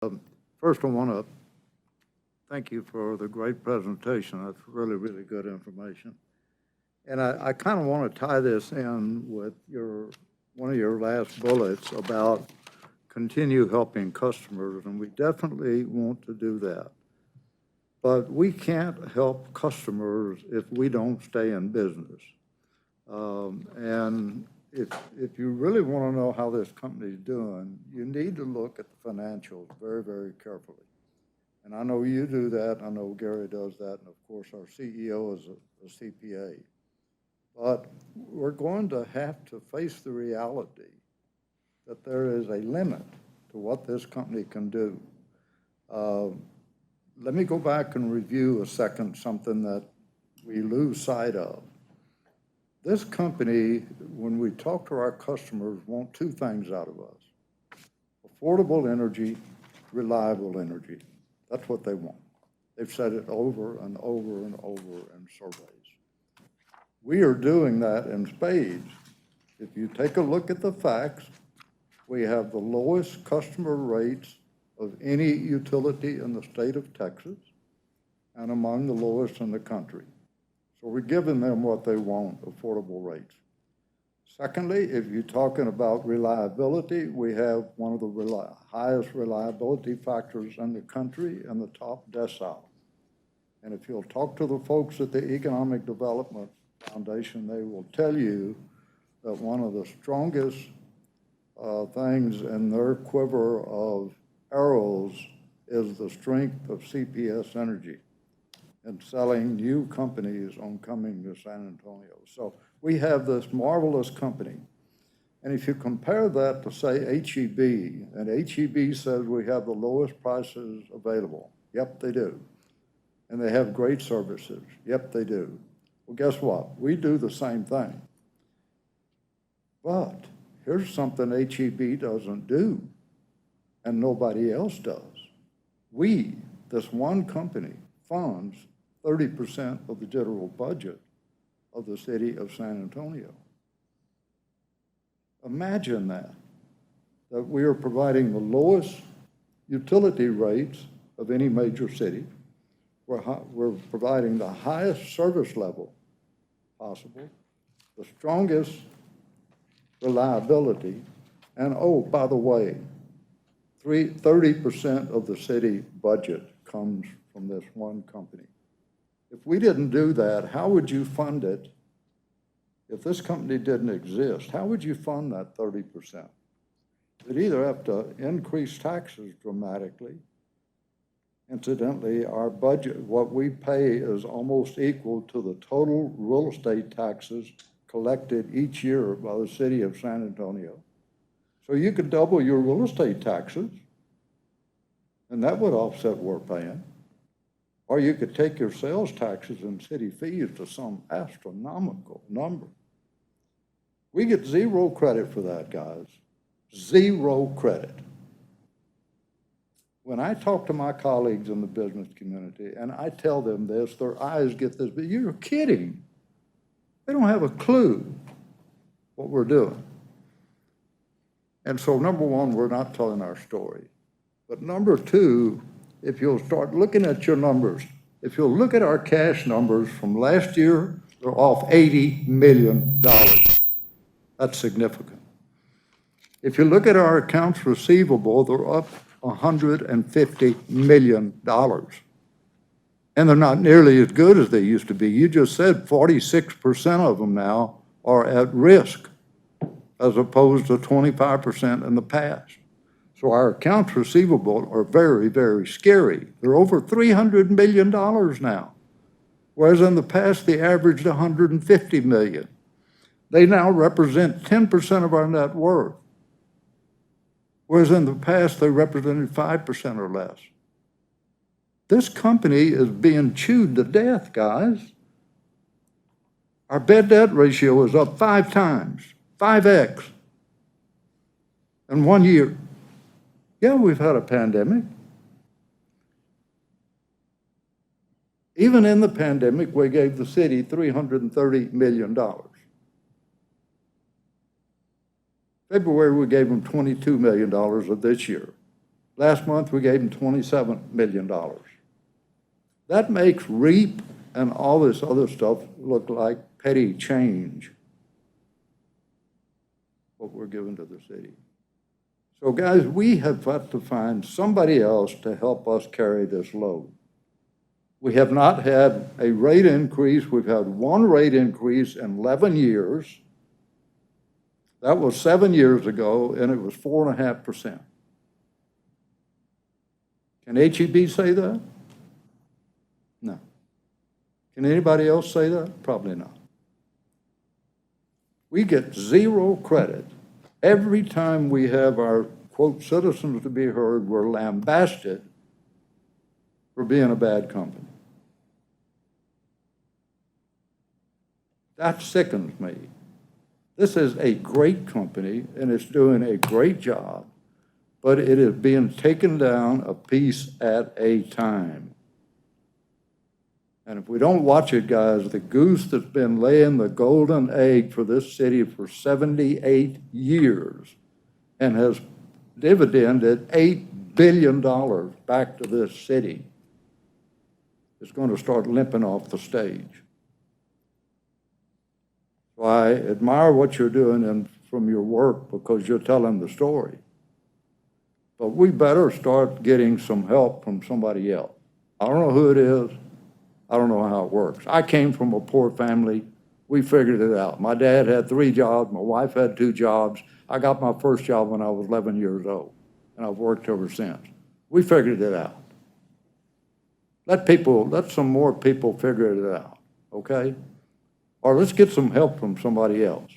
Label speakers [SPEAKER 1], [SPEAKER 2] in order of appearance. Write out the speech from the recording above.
[SPEAKER 1] First, I want to thank you for the great presentation. That's really, really good information. And I kind of want to tie this in with one of your last bullets about continue helping customers, and we definitely want to do that. But we can't help customers if we don't stay in business. And if you really want to know how this company is doing, you need to look at the financials very, very carefully. And I know you do that. I know Gary does that. And of course, our CEO is a CPA. But we're going to have to face the reality that there is a limit to what this company can do. Let me go back and review a second something that we lose sight of. This company, when we talk to our customers, want two things out of us: affordable energy, reliable energy. That's what they want. They've said it over and over and over in surveys. We are doing that in spades. If you take a look at the facts, we have the lowest customer rates of any utility in the state of Texas and among the lowest in the country. So we're giving them what they want, affordable rates. Secondly, if you're talking about reliability, we have one of the highest reliability factors in the country and the top decile. And if you'll talk to the folks at the Economic Development Foundation, they will tell you that one of the strongest things in their quiver of arrows is the strength of CPS Energy and selling new companies on coming to San Antonio. So we have this marvelous company. And if you compare that to, say, HEB, and HEB says we have the lowest prices available. Yep, they do. And they have great services. Yep, they do. Well, guess what? We do the same thing. But here's something HEB doesn't do, and nobody else does. We, this one company, funds 30% of the general budget of the city of San Antonio. Imagine that we are providing the lowest utility rates of any major city. We're providing the highest service level possible, the strongest reliability, and oh, by the way, 30% of the city budget comes from this one company. If we didn't do that, how would you fund it? If this company didn't exist, how would you fund that 30%? You'd either have to increase taxes dramatically. Incidentally, our budget, what we pay, is almost equal to the total real estate taxes collected each year by the city of San Antonio. So you could double your real estate taxes, and that would offset what we're paying. Or you could take your sales taxes and city fees to some astronomical number. We get zero credit for that, guys. Zero credit. When I talk to my colleagues in the business community and I tell them this, their eyes get this, but you're kidding. They don't have a clue what we're doing. And so, number one, we're not telling our story. But number two, if you'll start looking at your numbers, if you'll look at our cash numbers from last year, they're off $80 million. That's significant. If you look at our accounts receivable, they're up $150 million. And they're not nearly as good as they used to be. You just said 46% of them now are at risk, as opposed to 25% in the past. So our accounts receivable are very, very scary. They're over $300 million now, whereas in the past they averaged $150 million. They now represent 10% of our net worth, whereas in the past they represented 5% or less. This company is being chewed to death, guys. Our bad debt ratio is up 5 times, 5x, in 1 year. Yeah, we've had a pandemic. Even in the pandemic, we gave the city $330 million. February, we gave them $22 million of this year. Last month, we gave them $27 million. That makes REAP and all this other stuff look like petty change, what we're giving to the city. So guys, we have got to find somebody else to help us carry this load. We have not had a rate increase. We've had one rate increase in 11 years. That was 7 years ago, and it was 4.5%. Can HEB say that? No. Can anybody else say that? Probably not. We get zero credit. Every time we have our, quote, citizens to be heard, we're lambasted for being a bad company. That sickens me. This is a great company, and it's doing a great job, but it is being taken down a piece at a time. And if we don't watch it, guys, the goose that's been laying the golden egg for this city for 78 years and has dividended $8 billion back to this city is going to start limping off the stage. So I admire what you're doing and from your work because you're telling the story. But we better start getting some help from somebody else. I don't know who it is. I don't know how it works. I came from a poor family. We figured it out. My dad had 3 jobs. My wife had 2 jobs. I got my first job when I was 11 years old, and I've worked ever since. We figured it out. Let some more people figure it out, okay? Or let's get some help from somebody else.